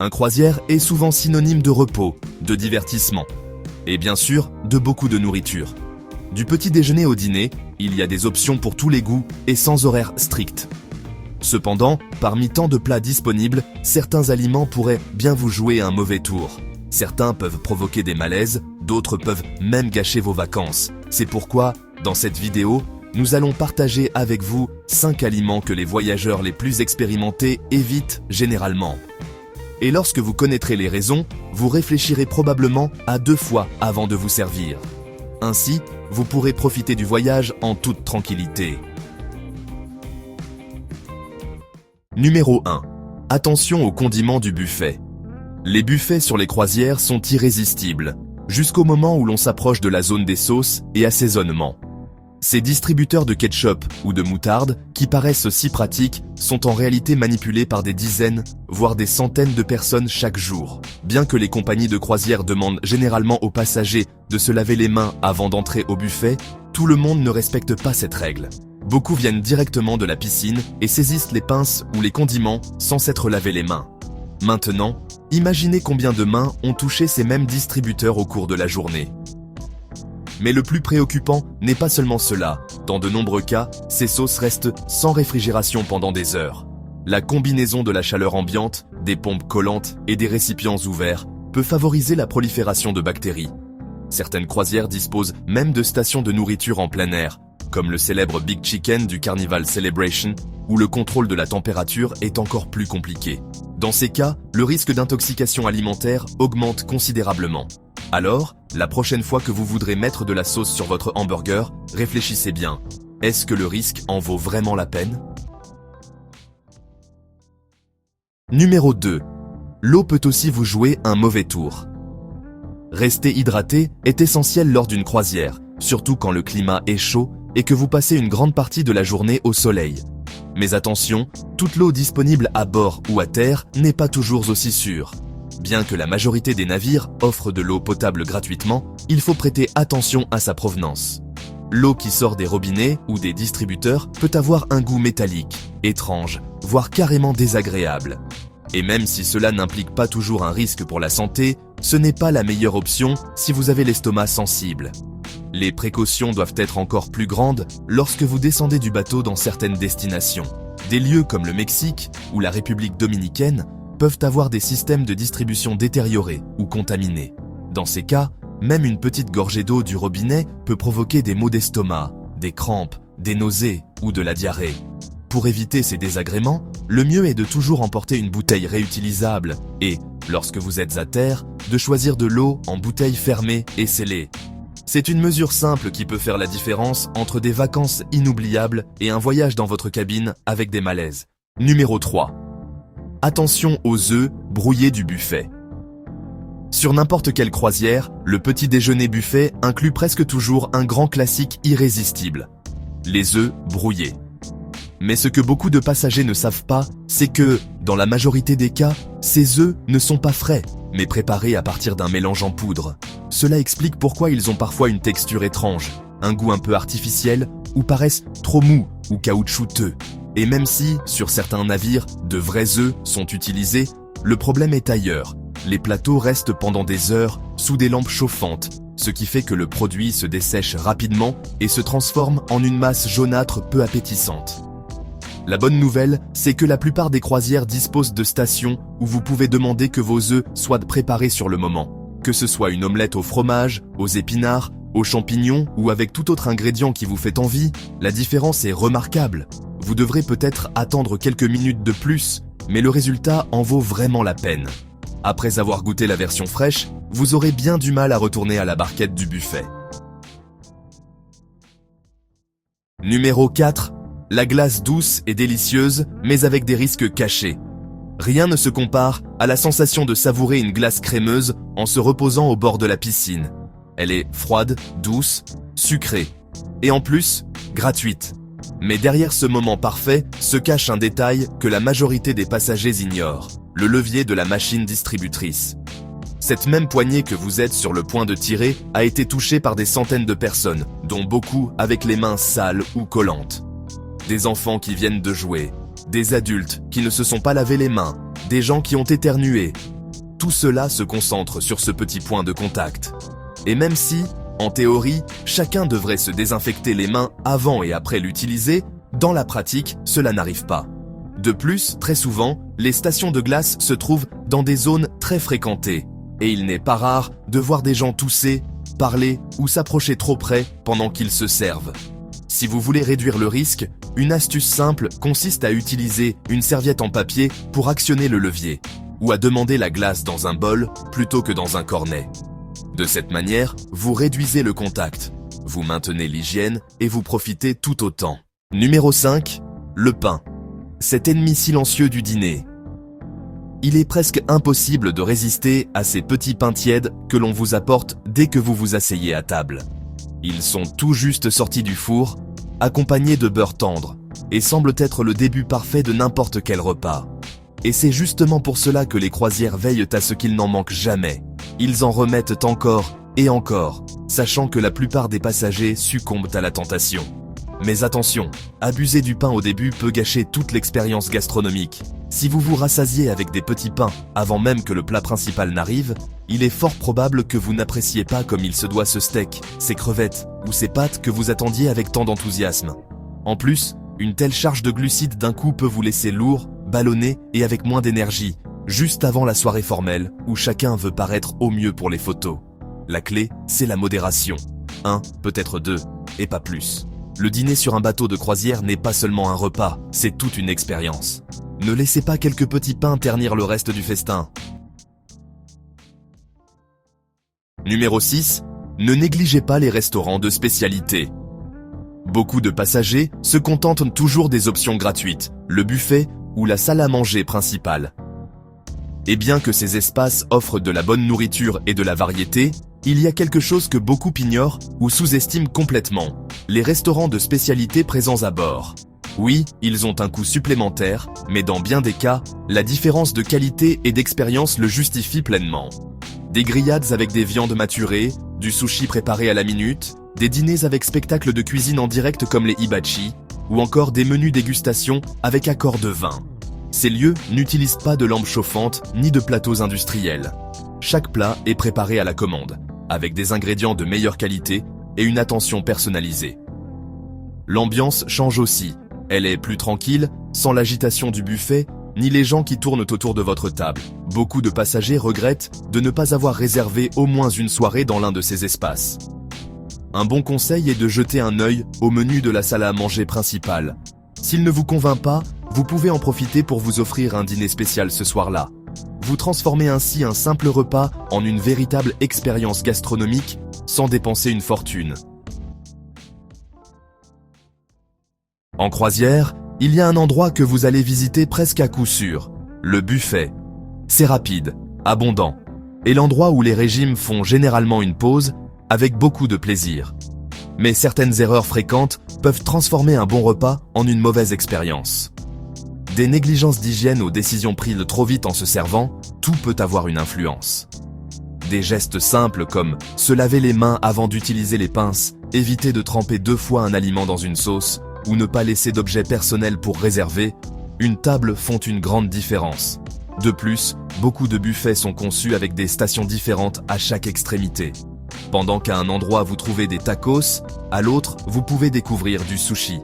Un croisière est souvent synonyme de repos, de divertissement, et bien sûr, de beaucoup de nourriture. Du petit déjeuner au dîner, il y a des options pour tous les goûts et sans horaire strict. Cependant, parmi tant de plats disponibles, certains aliments pourraient bien vous jouer un mauvais tour. Certains peuvent provoquer des malaises, d'autres peuvent même gâcher vos vacances. C'est pourquoi, dans cette vidéo, nous allons partager avec vous 5 aliments que les voyageurs les plus expérimentés évitent généralement. Et lorsque vous connaîtrez les raisons, vous réfléchirez probablement à 2 fois avant de vous servir. Ainsi, vous pourrez profiter du voyage en toute tranquillité. Numéro 1. Attention aux condiments du buffet. Les buffets sur les croisières sont irrésistibles, jusqu'au moment où l'on s'approche de la zone des sauces et assaisonnements. Ces distributeurs de ketchup ou de moutarde, qui paraissent si pratiques, sont en réalité manipulés par des dizaines, voire des centaines de personnes chaque jour. Bien que les compagnies de croisière demandent généralement aux passagers de se laver les mains avant d'entrer au buffet, tout le monde ne respecte pas cette règle. Beaucoup viennent directement de la piscine et saisissent les pinces ou les condiments sans s'être lavé les mains. Maintenant, imaginez combien de mains ont touché ces mêmes distributeurs au cours de la journée. Mais le plus préoccupant n'est pas seulement cela. Dans de nombreux cas, ces sauces restent sans réfrigération pendant des heures. La combinaison de la chaleur ambiante, des pompes collantes et des récipients ouverts peut favoriser la prolifération de bactéries. Certaines croisières disposent même de stations de nourriture en plein air, comme le célèbre Big Chicken du Carnival Celebration, où le contrôle de la température est encore plus compliqué. Dans ces cas, le risque d'intoxication alimentaire augmente considérablement. Alors, la prochaine fois que vous voudrez mettre de la sauce sur votre hamburger, réfléchissez bien. Est-ce que le risque en vaut vraiment la peine? Numéro 2. L'eau peut aussi vous jouer un mauvais tour. Rester hydraté est essentiel lors d'une croisière, surtout quand le climat est chaud et que vous passez une grande partie de la journée au soleil. Mais attention, toute l'eau disponible à bord ou à terre n'est pas toujours aussi sûre. Bien que la majorité des navires offrent de l'eau potable gratuitement, il faut prêter attention à sa provenance. L'eau qui sort des robinets ou des distributeurs peut avoir un goût métallique, étrange, voire carrément désagréable. Et même si cela n'implique pas toujours un risque pour la santé, ce n'est pas la meilleure option si vous avez l'estomac sensible. Les précautions doivent être encore plus grandes lorsque vous descendez du bateau dans certaines destinations. Des lieux comme le Mexique ou la République dominicaine peuvent avoir des systèmes de distribution détériorés ou contaminés. Dans ces cas, même une petite gorgée d'eau du robinet peut provoquer des maux d'estomac, des crampes, des nausées ou de la diarrhée. Pour éviter ces désagréments, le mieux est de toujours emporter une bouteille réutilisable et, lorsque vous êtes à terre, de choisir de l'eau en bouteille fermée et scellée. C'est une mesure simple qui peut faire la différence entre des vacances inoubliables et un voyage dans votre cabine avec des malaises. Numéro 3. Attention aux œufs brouillés du buffet. Sur n'importe quelle croisière, le petit déjeuner buffet inclut presque toujours un grand classique irrésistible, les œufs brouillés. Mais ce que beaucoup de passagers ne savent pas, c'est que, dans la majorité des cas, ces œufs ne sont pas frais, mais préparés à partir d'un mélange en poudre. Cela explique pourquoi ils ont parfois une texture étrange, un goût un peu artificiel, ou paraissent trop mous ou caoutchouteux. Et même si, sur certains navires, de vrais œufs sont utilisés, le problème est ailleurs. Les plateaux restent pendant des heures sous des lampes chauffantes, ce qui fait que le produit se dessèche rapidement et se transforme en une masse jaunâtre peu appétissante. La bonne nouvelle, c'est que la plupart des croisières disposent de stations où vous pouvez demander que vos œufs soient préparés sur le moment. Que ce soit une omelette au fromage, aux épinards, aux champignons ou avec tout autre ingrédient qui vous fait envie, la différence est remarquable. Vous devrez peut-être attendre quelques minutes de plus, mais le résultat en vaut vraiment la peine. Après avoir goûté la version fraîche, vous aurez bien du mal à retourner à la barquette du buffet. Numéro 4. La glace douce et délicieuse, mais avec des risques cachés. Rien ne se compare à la sensation de savourer une glace crémeuse en se reposant au bord de la piscine. Elle est froide, douce, sucrée, et en plus, gratuite. Mais derrière ce moment parfait se cache un détail que la majorité des passagers ignorent, le levier de la machine distributrice. Cette même poignée que vous êtes sur le point de tirer a été touchée par des centaines de personnes, dont beaucoup avec les mains sales ou collantes. Des enfants qui viennent de jouer, des adultes qui ne se sont pas lavé les mains, des gens qui ont éternué. Tout cela se concentre sur ce petit point de contact. Et même si, en théorie, chacun devrait se désinfecter les mains avant et après l'utiliser, dans la pratique, cela n'arrive pas. De plus, très souvent, les stations de glace se trouvent dans des zones très fréquentées, et il n'est pas rare de voir des gens tousser, parler ou s'approcher trop près pendant qu'ils se servent. Si vous voulez réduire le risque, une astuce simple consiste à utiliser une serviette en papier pour actionner le levier, ou à demander la glace dans un bol plutôt que dans un cornet. De cette manière, vous réduisez le contact, vous maintenez l'hygiène et vous profitez tout autant. Numéro 5. Le pain. Cet ennemi silencieux du dîner. Il est presque impossible de résister à ces petits pains tièdes que l'on vous apporte dès que vous vous asseyez à table. Ils sont tout juste sortis du four, accompagnés de beurre tendre, et semblent être le début parfait de n'importe quel repas. Et c'est justement pour cela que les croisières veillent à ce qu'il n'en manque jamais. Ils en remettent encore et encore, sachant que la plupart des passagers succombent à la tentation. Mais attention, abuser du pain au début peut gâcher toute l'expérience gastronomique. Si vous vous rassasiez avec des petits pains avant même que le plat principal n'arrive, il est fort probable que vous n'appréciez pas comme il se doit ce steak, ces crevettes ou ces pâtes que vous attendiez avec tant d'enthousiasme. En plus, une telle charge de glucides d'un coup peut vous laisser lourd, ballonné et avec moins d'énergie, juste avant la soirée formelle où chacun veut paraître au mieux pour les photos. La clé, c'est la modération. 1, peut-être 2, et pas plus. Le dîner sur un bateau de croisière n'est pas seulement un repas, c'est toute une expérience. Ne laissez pas quelques petits pains ternir le reste du festin. Numéro 6. Ne négligez pas les restaurants de spécialité. Beaucoup de passagers se contentent toujours des options gratuites, le buffet ou la salle à manger principale. Et bien que ces espaces offrent de la bonne nourriture et de la variété, il y a quelque chose que beaucoup ignorent ou sous-estiment complètement, les restaurants de spécialité présents à bord. Oui, ils ont un coût supplémentaire, mais dans bien des cas, la différence de qualité et d'expérience le justifie pleinement. Des grillades avec des viandes maturées, du sushi préparé à la minute, des dîners avec spectacle de cuisine en direct comme les hibachi, ou encore des menus dégustation avec accord de vin. Ces lieux n'utilisent pas de lampes chauffantes ni de plateaux industriels. Chaque plat est préparé à la commande, avec des ingrédients de meilleure qualité et une attention personnalisée. L'ambiance change aussi. Elle est plus tranquille, sans l'agitation du buffet, ni les gens qui tournent autour de votre table. Beaucoup de passagers regrettent de ne pas avoir réservé au moins une soirée dans l'un de ces espaces. Un bon conseil est de jeter un œil au menu de la salle à manger principale. S'il ne vous convainc pas, vous pouvez en profiter pour vous offrir un dîner spécial ce soir-là. Vous transformez ainsi un simple repas en une véritable expérience gastronomique sans dépenser une fortune. En croisière, il y a un endroit que vous allez visiter presque à coup sûr, le buffet. C'est rapide, abondant, et l'endroit où les régimes font généralement une pause avec beaucoup de plaisir. Mais certaines erreurs fréquentes peuvent transformer un bon repas en une mauvaise expérience. Des négligences d'hygiène aux décisions prises trop vite en se servant, tout peut avoir une influence. Des gestes simples comme se laver les mains avant d'utiliser les pinces, éviter de tremper 2 fois un aliment dans une sauce, ou ne pas laisser d'objets personnels pour réserver, une table font une grande différence. De plus, beaucoup de buffets sont conçus avec des stations différentes à chaque extrémité. Pendant qu'à un endroit vous trouvez des tacos, à l'autre vous pouvez découvrir du sushi.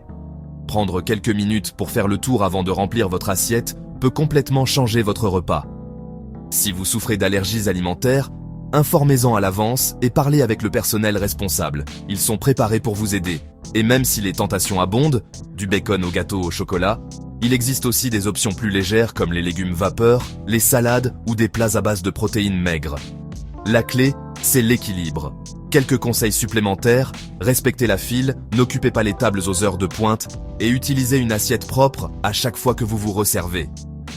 Prendre quelques minutes pour faire le tour avant de remplir votre assiette peut complètement changer votre repas. Si vous souffrez d'allergies alimentaires, informez-en à l'avance et parlez avec le personnel responsable. Ils sont préparés pour vous aider. Et même si les tentations abondent, du bacon au gâteau au chocolat, il existe aussi des options plus légères comme les légumes vapeur, les salades ou des plats à base de protéines maigres. La clé, c'est l'équilibre. Quelques conseils supplémentaires, respectez la file, n'occupez pas les tables aux heures de pointe et utilisez une assiette propre à chaque fois que vous vous resservez.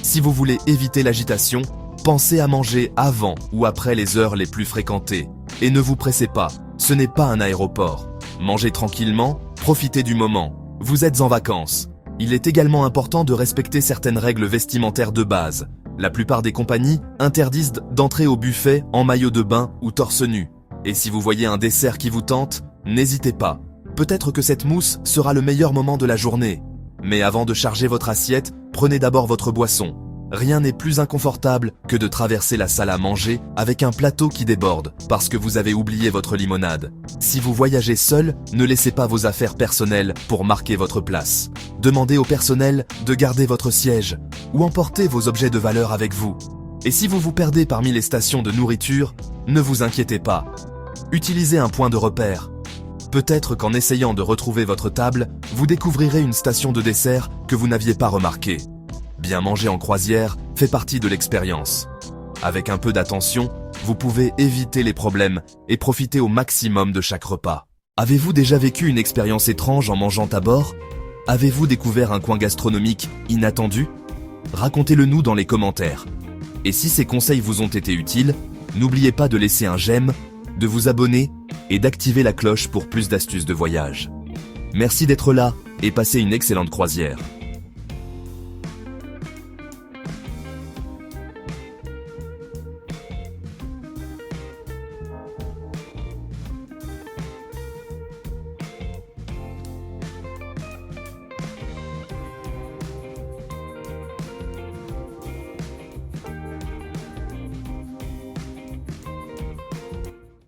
Si vous voulez éviter l'agitation, pensez à manger avant ou après les heures les plus fréquentées. Et ne vous pressez pas, ce n'est pas un aéroport. Mangez tranquillement, profitez du moment. Vous êtes en vacances. Il est également important de respecter certaines règles vestimentaires de base. La plupart des compagnies interdisent d'entrer au buffet en maillot de bain ou torse nu. Et si vous voyez un dessert qui vous tente, n'hésitez pas. Peut-être que cette mousse sera le meilleur moment de la journée. Mais avant de charger votre assiette, prenez d'abord votre boisson. Rien n'est plus inconfortable que de traverser la salle à manger avec un plateau qui déborde parce que vous avez oublié votre limonade. Si vous voyagez seul, ne laissez pas vos affaires personnelles pour marquer votre place. Demandez au personnel de garder votre siège ou emportez vos objets de valeur avec vous. Et si vous vous perdez parmi les stations de nourriture, ne vous inquiétez pas. Utilisez un point de repère. Peut-être qu'en essayant de retrouver votre table, vous découvrirez une station de dessert que vous n'aviez pas remarquée. Bien manger en croisière fait partie de l'expérience. Avec un peu d'attention, vous pouvez éviter les problèmes et profiter au maximum de chaque repas. Avez-vous déjà vécu une expérience étrange en mangeant à bord? Avez-vous découvert un coin gastronomique inattendu? Racontez-le nous dans les commentaires. Et si ces conseils vous ont été utiles, n'oubliez pas de laisser un j'aime, de vous abonner et d'activer la cloche pour plus d'astuces de voyage. Merci d'être là et passez une excellente croisière.